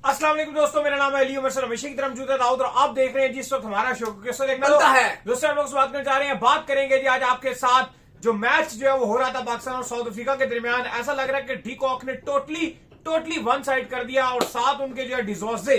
अस्सलाम वालेकुम दोस्तों, मेरा नाम है अली उमर सर, हमेशा की तरह मौजूद है दाऊद और आप देख रहे हैं जिस वक्त हमारा शो कैसे देखना बनता है। दोस्तों हम लोग से बात करने जा रहे हैं, बात करेंगे जी आज आपके साथ जो मैच जो है वो हो रहा था पाकिस्तान और साउथ अफ्रीका के दरमियान। ऐसा लग रहा है कि डीकॉक ने टोटली वन साइड कर दिया और साथ उनके जो है डिजोर्जे,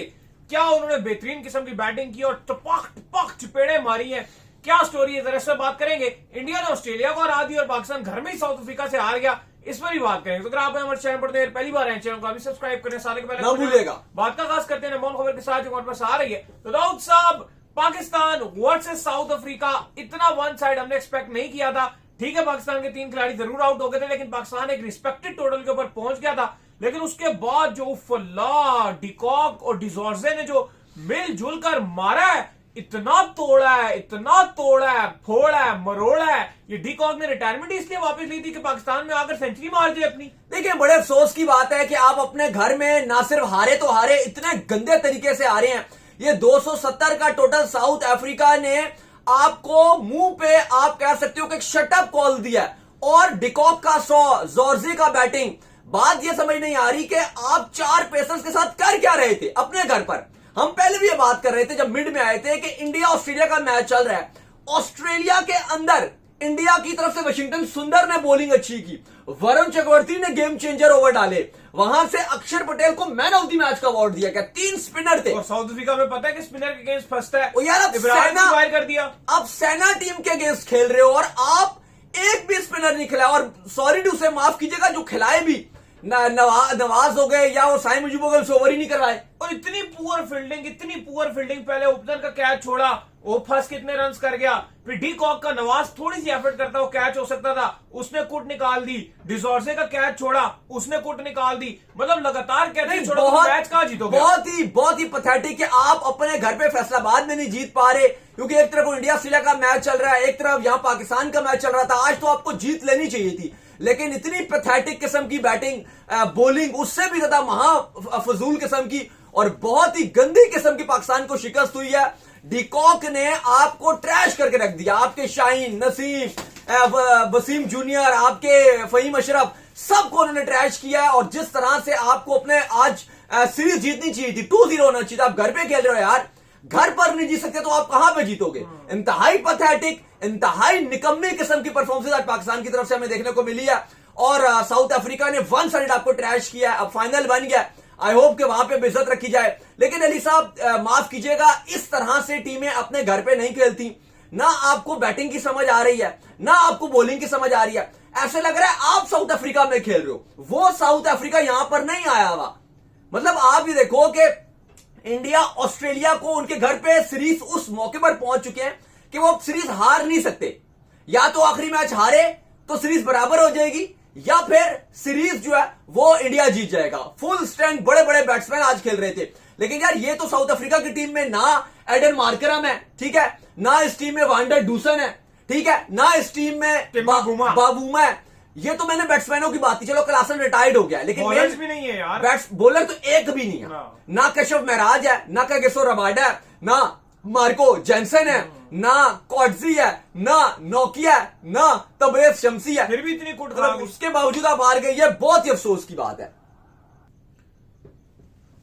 क्या उन्होंने बेहतरीन किस्म की बैटिंग की और टपक चपेड़े मारी है। क्या स्टोरी है जरा इस पर बात करेंगे। इंडिया ने ऑस्ट्रेलिया को हरा दी और पाकिस्तान घर में ही साउथ अफ्रीका से हार गया, इस पर भी बात करेंगे। तो अगर आप हमारे चैनल पर देर पहली बार हैं, चैनल को अभी सब्सक्राइब करें, सारे के पहले ना भूलिएगा। बात का खास करते हैं मौन खबर के साथ जो हमारे पास आ रही है। तो दाऊद साहब, पाकिस्तान वर्सेस साउथ अफ्रीका, इतना वन साइड हमने एक्सपेक्ट नहीं किया था। ठीक है, पाकिस्तान के 3 खिलाड़ी जरूर आउट हो गए थे, लेकिन पाकिस्तान एक रिस्पेक्टेड टोटल के ऊपर पहुंच गया था। लेकिन उसके बाद जो फला डिकॉक और डिजोर्जे ने जो मिलजुल कर मारा है, इतना तोड़ा है, फोड़ा है, मरोड़ा है। ये डीकॉक ने रिटायरमेंट इसलिए वापस ली थी कि पाकिस्तान में आकर सेंचुरी मार दी अपनी। देखिए, बड़े अफसोस की बात है कि आप अपने घर में ना सिर्फ हारे तो हारे, इतने गंदे तरीके से हारे हैं। ये 270 का टोटल साउथ अफ्रीका ने आपको मुंह पे आप कह सकते हो कि शटअप कॉल दिया और डिकॉक का 100, जॉर्जे का बैटिंग। बात ये समझ नहीं आ रही कि आप 4 पेसर्स के साथ कर क्या रहे थे अपने घर पर। हम पहले भी ये बात कर रहे थे जब मिड में आए थे कि इंडिया ऑस्ट्रेलिया का मैच चल रहा है। ऑस्ट्रेलिया के अंदर इंडिया की तरफ से वाशिंगटन सुंदर ने बॉलिंग अच्छी की, वरुण चक्रवर्ती ने गेम चेंजर ओवर डाले, वहां से अक्षर पटेल को मैन ऑफ द मैच का अवार्ड दिया गया। 3 स्पिनर थे और साउथ अफ्रीका में पता है कि स्पिनर के अगेंस्ट फंसता है। और यार अब सेना कर दिया, अब सेना टीम के अगेंस्ट खेल रहे हो और आप एक भी स्पिनर नहीं खिलाया। और सॉरी टू से, माफ कीजिएगा, जो खिलाए भी नवाज हो गए या वो साई मुजीब हो गए, उसे ओवर ही नहीं करवाए। और इतनी पुअर फील्डिंग, पहले ओपनर का कैच छोड़ा, वो फंस कितने रन कर गया। फिर डीकॉक का नवाज थोड़ी सी एफर्ट करता, वो कैच हो सकता था, उसने कुट निकाल दी। डिजोर्जे का कैच छोड़ा, उसने कुट निकाल दी। मतलब लगातार कैच छोड़ा तो मैच कहां जीतोगे। बहुत ही पैथेटिक है। आप अपने घर पे फैसलाबाद में नहीं जीत पा रहे, क्योंकि एक तरफ इंडिया ऑस्ट्रेलिया का मैच चल रहा है, एक तरफ यहां पाकिस्तान का मैच चल रहा था। आज तो आपको जीत लेनी चाहिए थी, लेकिन इतनी पैथेटिक किस्म की बैटिंग, बॉलिंग उससे भी ज्यादा महाफजूल किस्म की और बहुत ही गंदी किस्म की पाकिस्तान को शिकस्त हुई है। डिकॉक ने आपको ट्रैश करके रख दिया। आपके शाहीन, नसीम, वसीम जूनियर, आपके फहीम अशरफ, सबको उन्होंने ट्रैश किया है। और जिस तरह से आपको अपने आज सीरीज जीतनी चाहिए थी, 2-0 होना चाहिए था। आप घर पे खेल रहे हो यार, घर पर नहीं जीत सकते तो आप कहां पे जीतोगे। इंतहाई पैथेटिक, इंतहाई निकम्मी किस्म की परफॉर्मेंस आज पाकिस्तान की तरफ से हमें देखने को मिली है। और साउथ अफ्रीका ने वन साइड आपको ट्रैश किया है। अब फाइनल बन गया, आई होप कि वहां पे बेइज्जत रखी जाए। लेकिन अली साहब, माफ कीजिएगा, इस तरह से टीमें अपने घर पे नहीं खेलती। ना आपको बैटिंग की समझ आ रही है, ना आपको बॉलिंग की समझ आ रही है। ऐसे लग रहा है आप साउथ अफ्रीका में खेल रहे हो, वो साउथ अफ्रीका यहां पर नहीं आया हुआ। मतलब आप ये देखो कि इंडिया ऑस्ट्रेलिया को उनके घर पे सीरीज उस मौके पर पहुंच चुके हैं कि वो सीरीज हार नहीं सकते। या तो आखिरी मैच हारे तो सीरीज बराबर हो जाएगी, या फिर सीरीज जो है वो इंडिया जीत जाएगा। फुल स्ट्रेंथ बड़े बड़े बैट्समैन आज खेल रहे थे। लेकिन यार, ये तो साउथ अफ्रीका की टीम में ना एडन मार्करम है, ठीक है, ना इस टीम में वांडर डूसन है, ठीक है, ना इस टीम में बाबूमा है। ये तो मैंने बैट्समैनों की बात की, चलो क्लासन रिटायर्ड हो गया, लेकिन बॉलर्स भी नहीं है यार। बॉलर तो एक भी नहीं है। ना कश्यप महराज है, ना कागिसो रबाडा है, ना मार्को जेंसन है, ना कॉटजी है, ना नोकिया है, ना तबरेज शमसी है। फिर भी इतनी कुट, उसके बावजूद आप हार गए, ये बहुत ही अफसोस की बात है।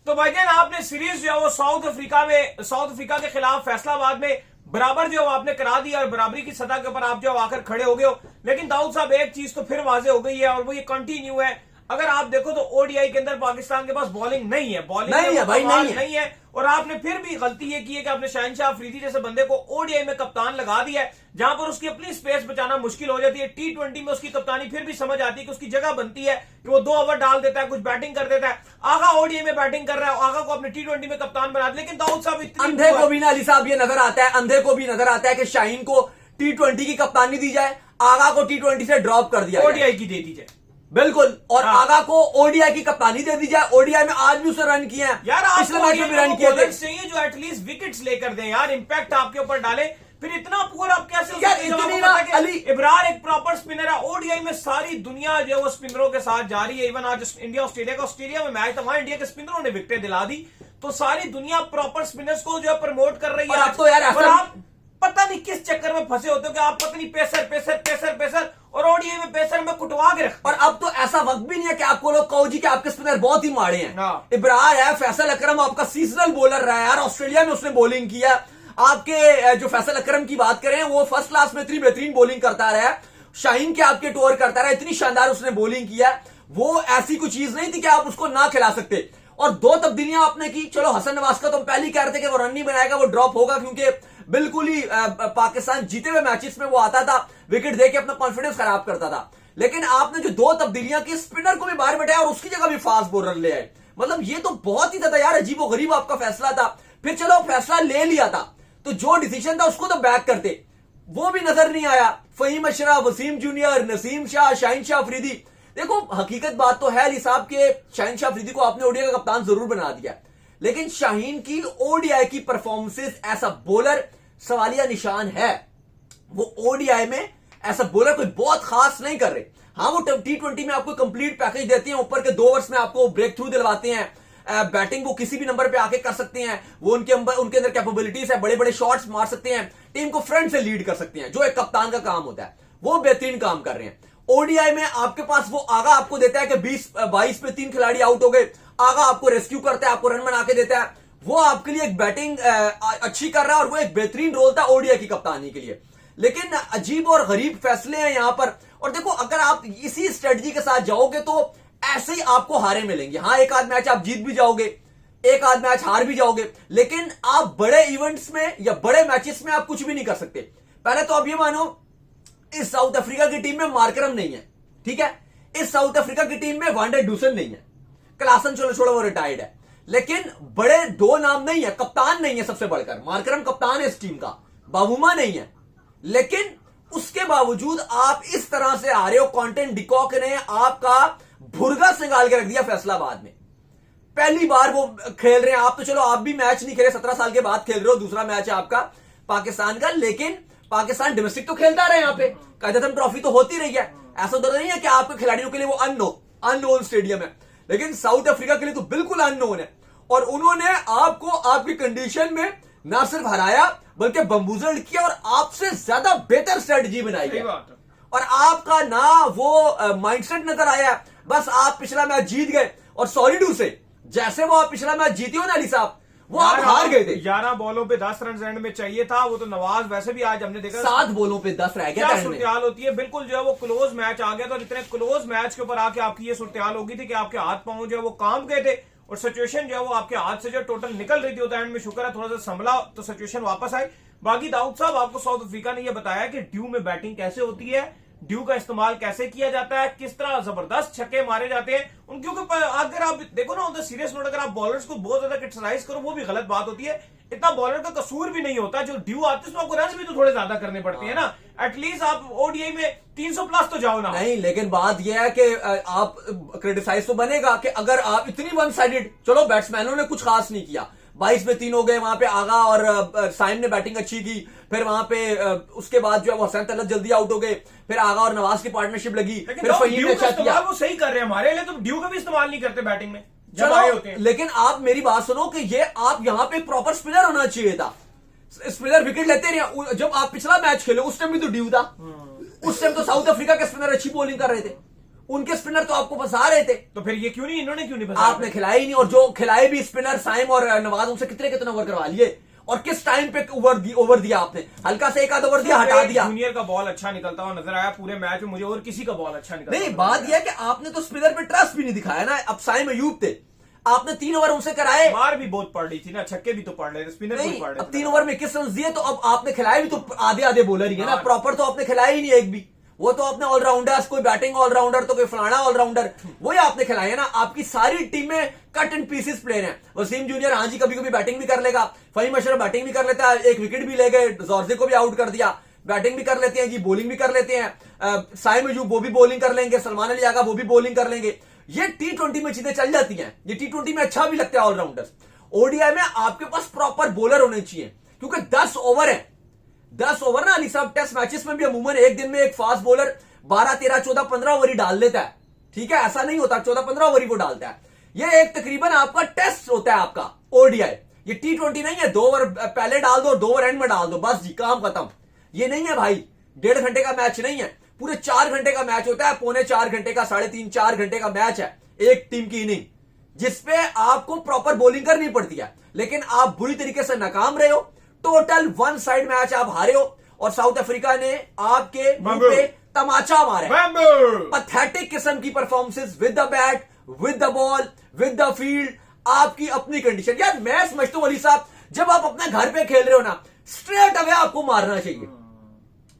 तो भाईजान, आपने सीरीज जो है वो साउथ अफ्रीका के खिलाफ फैसलाबाद में बराबर जो आपने करा दिया और बराबरी की सतह के ऊपर आप जो आकर खड़े हो गए हो। लेकिन दाऊद साहब, एक चीज तो फिर वाजे हो गई है और वो ये कंटिन्यू है। अगर आप देखो तो ओडीआई के अंदर पाकिस्तान के पास बॉलिंग नहीं है, नहीं है। और आपने फिर भी गलती ये की है कि आपने शहनशाह अफरीदी जैसे बंदे को ओडीआई में कप्तान लगा दिया है, जहां पर उसकी अपनी स्पेस बचाना मुश्किल हो जाती है। T20 में उसकी कप्तानी फिर भी समझ आती है कि उसकी जगह बनती है कि वो 2 ओवर डाल देता है, कुछ बैटिंग कर देता है। आगा ओडीआई में बैटिंग कर रहा है, आगा को अपने T20 में कप्तान बना दिया। लेकिन दाऊद साहब, अंधे को भी ना अली साहब ये नजर आता है, अंधे को भी नजर आता है कि शाहीन को T20 की कप्तानी दी जाए, आगा को T20 से ड्रॉप कर दिया, ओडीआई की दे दी जाए। बिल्कुल, और आगा को ओडीआई की कप्तानी दे दी जाए। ओडीआई में आज भी उसे रन किए हैं यार, पिछले मैच में भी रन किए थे। चाहिए जो एटलीस्ट विकेट्स लेकर दें यार, इंपैक्ट आपके ऊपर डाले। फिर इतना पुअर आप कैसे अली इब्रार एक प्रॉपर स्पिनर है। ओडीआई में सारी दुनिया जो है वो स्पिनरों के साथ जा रही है। इवन आज इंडिया ऑस्ट्रेलिया में मैच था, वहां इंडिया के स्पिनरों ने विकेटें दिला दी। तो सारी दुनिया प्रॉपर स्पिनर्स को जो है प्रमोट कर रही है। अब तो यार पता नहीं किस चक्कर में फंसे होते हो कि आप पता नहीं पेसर पेसर पेसर पेसर और ओडीआई में पेसर में कुटवा के रखते और अब तो ऐसा वक्त भी नहीं है कि आपको लोग कहो जी कि आपके स्पिनर बहुत ही माड़े हैं। हाँ। इब्रार है, फैसल अकरम आपका सीजनल बॉलर रहा है यार, ऑस्ट्रेलिया में उसने बॉलिंग किया। आपके जो फैसल अकरम की बात करें वो फर्स्ट क्लास में इतनी बेहतरीन बॉलिंग करता रहा है, शाहीन के आपके टूर करता रहा, इतनी शानदार उसने बॉलिंग किया। वो ऐसी कोई चीज नहीं थी कि आप उसको ना खिला सकते। और 2 तब्दीलियां आपने की। चलो हसन नवाज का तो हम पहले ही कह रहे थे कि वो रन नहीं बनाएगा, वो ड्रॉप होगा, क्योंकि बिल्कुल ही पाकिस्तान जीते हुए मैचेस में वो आता था, विकेट देके अपना कॉन्फिडेंस खराब करता था। लेकिन आपने जो 2 तब्दीलियां की, स्पिनर को भी बाहर बैठाया और उसकी जगह भी फास्ट बॉलर ले आए। मतलब ये तो बहुत ही ज्यादा यार अजीबो गरीब आपका फैसला था। फिर चलो फैसला ले लिया था तो जो डिसीजन था उसको तो बैक करते, वो भी नजर नहीं आया। फहीम अशरफ, वसीम जूनियर, नसीम शाह, शाहीन शाह अफरीदी। देखो हकीकत बात तो है अली साहब के शाहीन शाह अफरीदी को आपने ओडीआई का कप्तान जरूर बना दिया, लेकिन शाहीन की ओडीआई की परफॉर्मेंसेस ऐसा बॉलर सवालिया निशान है। वो ओडीआई में ऐसा बॉलर कोई बहुत खास नहीं कर रहे। हाँ वो T20 में आपको कंप्लीट पैकेज देते हैं, ऊपर के 2 ओवर्स में आपको ब्रेक थ्रू दिलवाते हैं, बैटिंग वो किसी भी नंबर पे आके कर सकते हैं, वो उनके अंदर कैपेबिलिटीज है, बड़े बड़े शॉट्स मार सकते हैं, टीम को फ्रंट से लीड कर सकते हैं, जो एक कप्तान का काम होता है। वो बेहतरीन काम कर रहे हैं। ओडीआई में आपके पास वो आगा आपको देता है कि 20-22 पे 3 खिलाड़ी आउट हो गए, आगा आपको रेस्क्यू करता है, आपको रन बना के देता है। वो आपके लिए एक बैटिंग अच्छी कर रहा है और वो एक बेहतरीन रोल था ओडीआई की कप्तानी के लिए। लेकिन अजीब और गरीब फैसले हैं यहां पर। और देखो अगर आप इसी स्ट्रेटजी के साथ जाओगे तो ऐसे ही आपको हारे मिलेंगे। हाँ एक आध मैच आप जीत भी जाओगे, एक आध मैच हार भी जाओगे, लेकिन आप बड़े इवेंट्स में या बड़े मैचेस में आप कुछ भी नहीं कर सकते। पहले तो आप ये मानो इस साउथ अफ्रीका की टीम में मार्करम नहीं है, ठीक है, इस साउथ अफ्रीका की टीम में वांडे डूसन नहीं है, क्लासन चलो छोड़ो वो रिटायर्ड है, लेकिन बड़े 2 नाम नहीं है, कप्तान नहीं है सबसे बढ़कर। मार्करम कप्तान है इस टीम का, बाबूमा नहीं है, लेकिन उसके बावजूद आप इस तरह से आ रहे हो। कॉन्टेंट डिकॉक ने आपका भुरगा संगाल के रख दिया फैसलाबाद में। पहली बार वो खेल रहे हैं आप, तो चलो आप भी मैच नहीं खेले, 17 साल के बाद खेल रहे हो, दूसरा मैच है आपका पाकिस्तान का, लेकिन पाकिस्तान डोमेस्टिक तो खेलता रहे, यहाँ पे कायदेतन ट्रॉफी तो होती रही है। ऐसा तो नहीं है कि आपके खिलाड़ियों के लिए वो अननोन स्टेडियम है, लेकिन साउथ अफ्रीका के लिए तो बिल्कुल अननोन है। और उन्होंने आपको आपकी कंडीशन में ना सिर्फ हराया बल्कि बम्बूजल किया और आपसे ज्यादा बेहतर स्ट्रेटजी बनाई है। और आपका ना वो माइंडसेट नजर आया, बस आप पिछला मैच जीत गए और सॉलिड्यू से जैसे वो आप पिछला मैच जीते हो ना अली साहब, वो आप हार गए थे। 11 बॉलों पे 10 रन एंड में चाहिए था, वो तो नवाज वैसे भी आज हमने देखा 7 बॉलों पे 10 रह गया। क्या सूरत होती है, बिल्कुल जो है वो क्लोज मैच आ गया था। और इतने क्लोज मैच के ऊपर आके आपकी ये सूरत हो गई थी कि आपके हाथ पांव जो है वो काम गए थे और सिचुएशन जो है वो आपके हाथ से जो टोटल निकल रही थी, होता एंड में शुक्र है थोड़ा सा संभला तो सिचुएशन वापस आई। बाकी दाऊद साहब आपको साउथ अफ्रीका ने यह बताया कि ड्यू में बैटिंग कैसे होती है, ड्यू का इस्तेमाल कैसे किया जाता है, किस तरह जबरदस्त छक्के मारे जाते हैं उनके ऊपर। अगर आप देखो ना, ऑन सीरियस नोट, अगर आप बॉलर्स को बहुत ज्यादा क्रिटिसाइज करो वो भी गलत बात होती है। इतना बॉलर का कसूर भी नहीं होता, जो ड्यू आते हैं आपको रन भी तो थोड़े ज्यादा करने पड़ते हैं ना। एटलीस्ट आप ओडीआई में 300 प्लस तो जाओ ना। नहीं, लेकिन बात यह है कि आप क्रिटिसाइज तो बनेगा कि अगर आप इतनी वन साइडेड, चलो बैट्समैनों ने कुछ खास नहीं किया, 22 में 3 हो गए, वहां पे आगा और साइम ने बैटिंग अच्छी की, फिर वहां पे उसके बाद जो है वो हसन तलत जल्दी आउट हो गए, फिर आगा और नवाज की पार्टनरशिप लगी, फिर फहीम ने अच्छा किया। वो सही कर रहे हैं, हमारे लिए तो ड्यू का भी इस्तेमाल नहीं करते बैटिंग में जब आए होते हैं। लेकिन आप मेरी बात सुनो कि ये आप यहां पे प्रॉपर स्पिनर होना चाहिए था। स्पिनर विकेट लेते रहे। जब आप पिछला मैच खेले उस टाइम भी तो ड्यू था, उस टाइम तो साउथ अफ्रीका के स्पिनर अच्छी बॉलिंग कर रहे थे, उनके स्पिनर तो आपको फंसा रहे थे। तो फिर ये क्यों नहीं, इन्होंने क्यों नहीं फंसाया? आपने खिलाया ही नहीं। और जो खिलाए भी स्पिनर साइम और नवाज, उनसे कितने ओवर करवा लिए और किस टाइम पे ओवर दिया आपने? हल्का से एक आध ओवर दिया, हटा दिया। जूनियर का बॉल अच्छा निकलता हुआ नजर आया पूरे मैच में मुझे, और किसी का बॉल अच्छा निकलता नहीं, बात यह है कि आपने तो स्पिनर पे ट्रस्ट भी नहीं दिखाया ना। अब साइम अयूब थे, आपने 3 ओवर उनसे कराए, मार भी बहुत पड़ रही थी ना, छक्के भी तो पड़ रहे थे, स्पिनर भी पड़ रहे थे। अब 3 ओवर में 21 रन दिए, तो अब आपने खिलाए भी तो आधे बॉलर ही है ना, प्रॉपर तो आपने खिलाया ही नहीं एक भी। वो तो आपने ऑलराउंडर, कोई बैटिंग ऑलराउंडर तो कोई फलाना ऑलराउंडर, वही आपने खिलाए है ना। आपकी सारी टीमें कट एंड पीसेस प्लेयर हैं। वसीम जूनियर हाँ जी कभी कभी बैटिंग भी कर लेगा, फहीम अशरफ बैटिंग भी कर लेता है, 1 विकेट भी ले गए, जॉर्जे को भी आउट कर दिया, बैटिंग भी कर लेते हैं जी, बॉलिंग भी कर लेते हैं, साइम अयूब वो भी बॉलिंग कर लेंगे, सलमान अली आगा वो भी बॉलिंग कर लेंगे। ये T20 में चीजें चल जाती हैं, ये T20 में अच्छा भी लगता है ऑलराउंडर्स। ओडीआई में आपके पास प्रॉपर बॉलर होने चाहिए, क्योंकि 10 ओवर है। 10 ओवर ना अली साहब, टेस्ट मैचेस में भी अमूमन एक दिन में एक फास्ट बॉलर 12, 13, 14, 15 ओवर ही डाल देता है, ठीक है, ऐसा नहीं होता, 14, 15 ओवर ही वो डालता है। ये एक तकरीबन आपका टेस्ट होता है आपका ओडीआई, ये T20 नहीं है 2 ओवर पहले डाल दो और 2 ओवर एंड में डाल दो, बस जी काम खत्म। ये नहीं है भाई, 1.5 घंटे का मैच नहीं है, पूरे 4 घंटे का मैच होता है, पौने 4 घंटे का, 3.5-4 घंटे का मैच है एक टीम की इनिंग, जिसपे आपको प्रॉपर बॉलिंग करनी पड़ती है, लेकिन आप बुरी तरीके से नाकाम रहे हो। टोटल 1 साइड मैच आप हारे हो और साउथ अफ्रीका ने आपके मुंह पे तमाचा मारा। पैथेटिक किस्म की performances with the bat, with the ball, with the field, आपकी अपनी कंडीशन। यार मैं समझता हूं अली साहब, जब आप अपने घर पे खेल रहे हो ना, स्ट्रेट अवे आपको मारना चाहिए।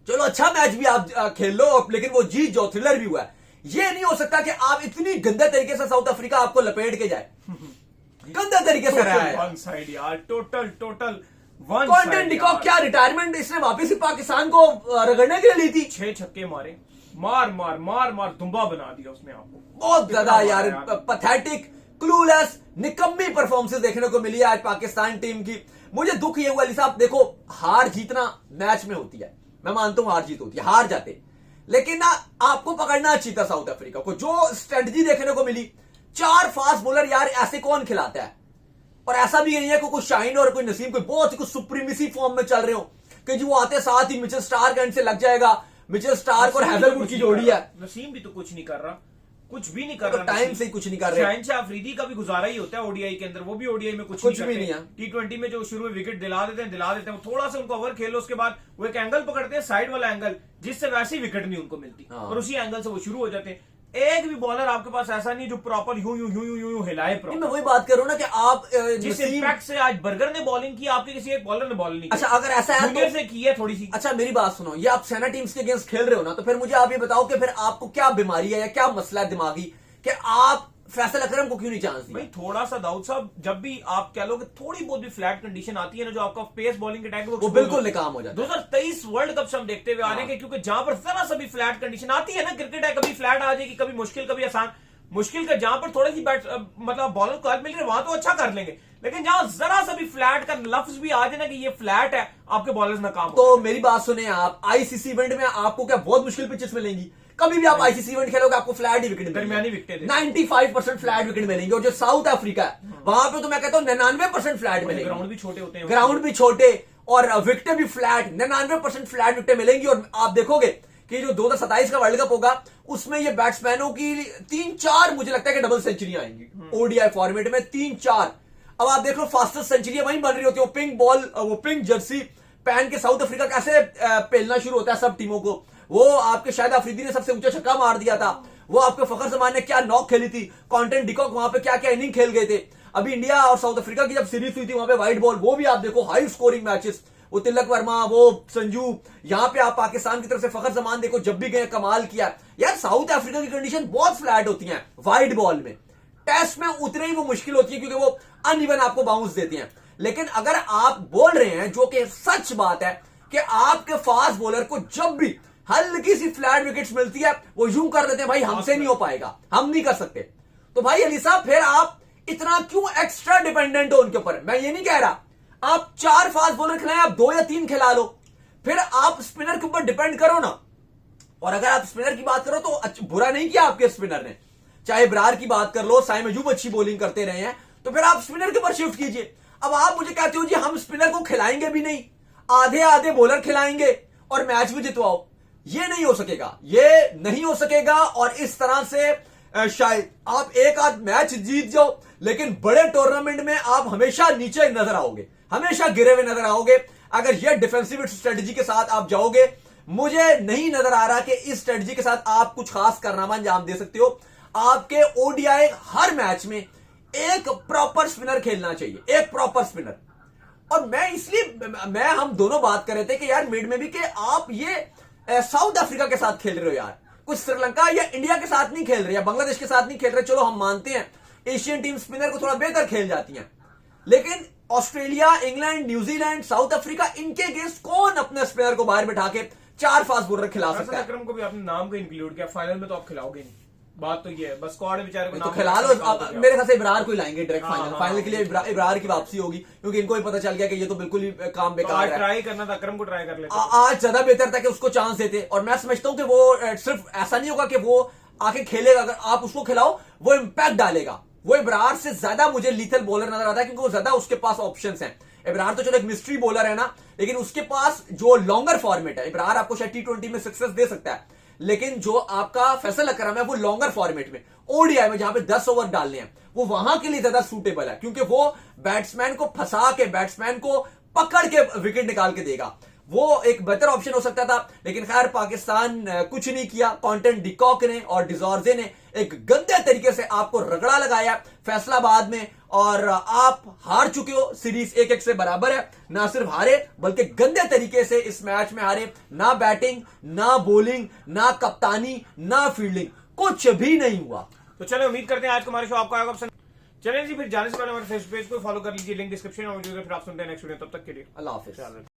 चलो अच्छा मैच भी आप खेल लो, लेकिन वो जीत जाओ, थ्रिलर भी हुआ है। ये नहीं हो सकता कि आप इतनी गंदे तरीके से साउथ अफ्रीका आपको लपेट के जाए, गंदे तरीके से रहा है। वन साइड यार, टोटल कॉन्टेंट डिकॉक क्या रिटायरमेंट इसने वापस ही पाकिस्तान को रगड़ने के लिए ली थी। 6 छक्के मारे, मार दुम्बा बना दिया उसने आपको। बहुत ज्यादा यार पैथेटिक, क्लूलेस, निकम्मी परफॉर्मेंसेस देखने को मिली है आज पाकिस्तान टीम की। मुझे दुख ये हुआ अली साहब, देखो हार जीतना मैच में होती है, मैं मानता हूं हार जीत होती है, हार जाते, लेकिन ना आपको पकड़ना चाहिए था साउथ अफ्रीका को। जो स्ट्रेटजी देखने को मिली, 4 फास्ट बॉलर यार ऐसे कौन खिलाता है। और ऐसा भी नहीं है कि कोई शाइन और कोई नसीम कोई बहुत ही कुछ सुप्रीमेसी फॉर्म में चल रहे हो कि जो आते साथ ही मिचेल स्टार्क एंड से लग जाएगा। मिचेल स्टार्क और हैजलवुड की जोड़ी है, नसीम भी तो कुछ नहीं कर रहा, कुछ भी नहीं कर रहा, टाइम से ही कुछ नहीं कर रहे। शहनशाह अफरीदी का भी गुजारा ही होता है ओडीआई के अंदर, वो भी ओडीआई में कुछ भी नहीं है। T20 में जो शुरू में विकेट दिला देते हैं, थोड़ा सा उनको ओवर खेलो, उसके बाद वो एक एंगल पकड़ते हैं, साइड वाला एंगल, जिससे वैसे ही विकेट नहीं उनको मिलती, और उसी एंगल से वो शुरू हो जाते हैं। एक भी बॉलर आपके पास ऐसा नहीं जो प्रॉपर यूं हिलाए प्रॉपर। मैं वही बात कर रहा हूं ना कि आप जिस इंपैक्ट से आज बर्गर ने बॉलिंग की, आपके किसी एक बॉलर ने बॉलिंग नहीं की। अच्छा अगर ऐसा है जूनियर से की है थोड़ी सी। अच्छा मेरी बात सुनो, ये आप सेना टीम्स के अगेंस्ट खेल रहे हो ना, तो फिर मुझे आप ये बताओ कि फिर आपको क्या बीमारी है या क्या मसला है दिमागी कि आप फैसल अकरम को क्यों नहीं चांस दिया? भाई थोड़ा सा दाऊद साहब, जब भी आप कह लो कि थोड़ी बहुत भी फ्लैट कंडीशन आती है ना, जो आपका पेस बॉलिंग अटैक वो बिल्कुल निकाम हो जाता है। 2023 वर्ल्ड कप से हम देखते हुए आ रहे हैं, क्योंकि जहां पर जरा सा भी फ्लैट कंडीशन आती है ना, क्रिकेट है, कभी फ्लैट आ जाएगी, कभी मुश्किल, कभी आसान। मुश्किल का जहां पर थोड़ी सी बैट मतलब बॉलर को हेल्प मिल रही है, वहां तो अच्छा कर लेंगे, लेकिन जहां जरा सा भी फ्लैट का लफ्ज भी आ जाए ना कि ये फ्लैट है, आपके बॉलर्स नाकाम। तो मेरी बात सुने, आप आईसीसी इवेंट में आपको क्या बहुत मुश्किल पिचेस मिलेंगी? कभी भी आप आईसीसी इवेंट खेलोगे आपको फ्लैट ही विकेट, दरमियानी विकेट, 95% फ्लैट विकेट मिलेंगे। और जो साउथ अफ्रीका है वहां पे तो मैं कहता हूं 99% फ्लैट मिलेंगे। ग्राउंड भी छोटे होते हैं, ग्राउंड भी छोटे और विकेटें भी फ्लैट, 99% फ्लैट विकेटें मिलेंगी। और आप देखोगे कि जो 2027 का वर्ल्ड कप होगा उसमें ये बैट्समैनों की 3-4 मुझे लगता है कि डबल सेंचुरी आएंगी ओडीआई फॉर्मेट में, 3-4। अब आप देख लो फास्टेस्ट सेंचुरी वहीं बन रही होती है, वो पिंक बॉल, वो पिंक जर्सी पहन के साउथ अफ्रीका कैसे पेलना शुरू होता है सब टीमों को। वो आपके शायद अफरीदी ने सबसे ऊंचा छक्का मार दिया था, वो आपके फखर जमान ने क्या नॉक खेली थी, कॉन्टेंट डिकॉक वहां पे क्या क्या इनिंग खेल गए थे। अभी इंडिया और साउथ अफ्रीका की जब सीरीज हुई थी वहां पे व्हाइट बॉल, वो भी आप देखो हाई स्कोरिंग मैचेस, वो तिलक वर्मा, वो संजू, यहां पे आप पाकिस्तान की तरफ से फखर जमान देखो जब भी गए कमाल किया। यार साउथ अफ्रीका की कंडीशन बहुत फ्लैट होती है व्हाइट बॉल में, टेस्ट में उतने ही वो मुश्किल होती है क्योंकि वो अनइवन आपको बाउंस देते हैं। लेकिन अगर आप बोल रहे हैं, जो कि सच बात है, कि आपके फास्ट बॉलर को जब भी हल्की सी फ्लैट विकेट्स मिलती है वो यूं कर देते हैं भाई हमसे नहीं हो पाएगा, हम नहीं कर सकते, तो भाई अली साहब फिर आप इतना क्यों एक्स्ट्रा डिपेंडेंट हो उनके ऊपर? मैं ये नहीं कह रहा आप 4 फास्ट बॉलर खिलाएं, आप 2 या 3 खिला लो, फिर आप स्पिनर के ऊपर डिपेंड करो ना। और अगर आप स्पिनर की बात करो तो बुरा नहीं किया आपके स्पिनर ने, चाहे इब्रार की बात कर लो, साइम अयूब अच्छी बॉलिंग करते रहे हैं, तो फिर आप स्पिनर के ऊपर शिफ्ट कीजिए। अब आप मुझे कहते हो जी हम स्पिनर को खिलाएंगे भी नहीं, आधे आधे बॉलर खिलाएंगे और मैच भी जितवाओ, ये नहीं हो सकेगा, ये नहीं हो सकेगा। और इस तरह से शायद आप एक आध मैच जीत जाओ, लेकिन बड़े टूर्नामेंट में आप हमेशा नीचे नजर आओगे, हमेशा गिरे हुए नजर आओगे। अगर ये डिफेंसिव स्ट्रेटजी के साथ आप जाओगे, मुझे नहीं नजर आ रहा कि इस स्ट्रेटजी के साथ आप कुछ खास कारनामा अंजाम दे सकते हो। आपके ओडीआई हर मैच में एक प्रॉपर स्पिनर खेलना चाहिए, एक प्रॉपर स्पिनर। और मैं इसलिए हम दोनों बात कर रहे थे कि यार मिड में भी कि आप ये साउथ अफ्रीका के साथ खेल रहे हो यार, कुछ श्रीलंका या इंडिया के साथ नहीं खेल रहे या बांग्लादेश के साथ नहीं खेल रहे। चलो हम मानते हैं एशियन टीम स्पिनर को थोड़ा बेहतर खेल जाती हैं, लेकिन Australia, England, New Zealand, south Africa, इनके अगेंस्ट कौन अपने स्पिनर को बाहर बैठा के 4 फास्ट बॉलर खिला सकता है? अकरम को भी आपने नाम को इंक्लूड किया, फाइनल में तो आप खिलाओगे नहीं, बात तो ये है, बस स्क्वाड बेचारे को तो खिला लो। मेरे ख्याल से इब्रार को ही लाएंगे डायरेक्ट फाइनल, फाइनल के लिए इब्रार की वापसी होगी, क्योंकि इनको भी पता चल गया कि ये तो बिल्कुल ही काम बेकार है। ट्राई करना था, अकरम को ट्राई कर लेते, आज ज्यादा बेहतर था कि उसको चांस देते। और मैं समझता हूं कि वो सिर्फ ऐसा नहीं होगा कि वो आके खेलेगा, अगर आप उसको खिलाओ वो इंपैक्ट डालेगा, वो इब्रार से ज्यादा मुझे लीथल बॉलर नजर आता है, क्योंकि वो ज्यादा उसके पास ऑप्शंस हैं। इब्रार तो चलो एक मिस्ट्री बॉलर है ना, लेकिन उसके पास जो लॉन्गर फॉर्मेट है, इब्रार आपको शायद T20 में सक्सेस दे सकता है, लेकिन जो आपका फैसल अकरम है वो लॉन्गर फॉर्मेट में, ओडीआई में, जहां पे 10 ओवर डालने हैं, वो वहां के लिए ज्यादा सूटेबल है, क्योंकि वो बैट्समैन को फंसा के, बैट्समैन को पकड़ के विकेट निकाल के देगा। वो एक बेहतर ऑप्शन हो सकता था, लेकिन खैर पाकिस्तान कुछ नहीं किया। कॉन्टेंट डिकॉक ने और डिजॉर्जे ने एक गंदे तरीके से आपको रगड़ा लगाया फैसलाबाद में, और आप हार चुके हो। सीरीज 1-1 से बराबर है। ना सिर्फ हारे बल्कि गंदे तरीके से इस मैच में हारे। ना बैटिंग, ना बॉलिंग, ना कप्तानी, ना फील्डिंग, कुछ भी नहीं हुआ। तो चलो उम्मीद करते हैं आज का हमारे शो आपको आएगा पसंद। चलें जी, फिर जाने से पहले हमारे फेसबुक पेज को फॉलो कर लीजिए, लिंक डिस्क्रिप्शन में मौजूद है। फिर आप सुनते हैं नेक्स्ट वीडियो, तब तक के लिए अल्लाह हाफिज।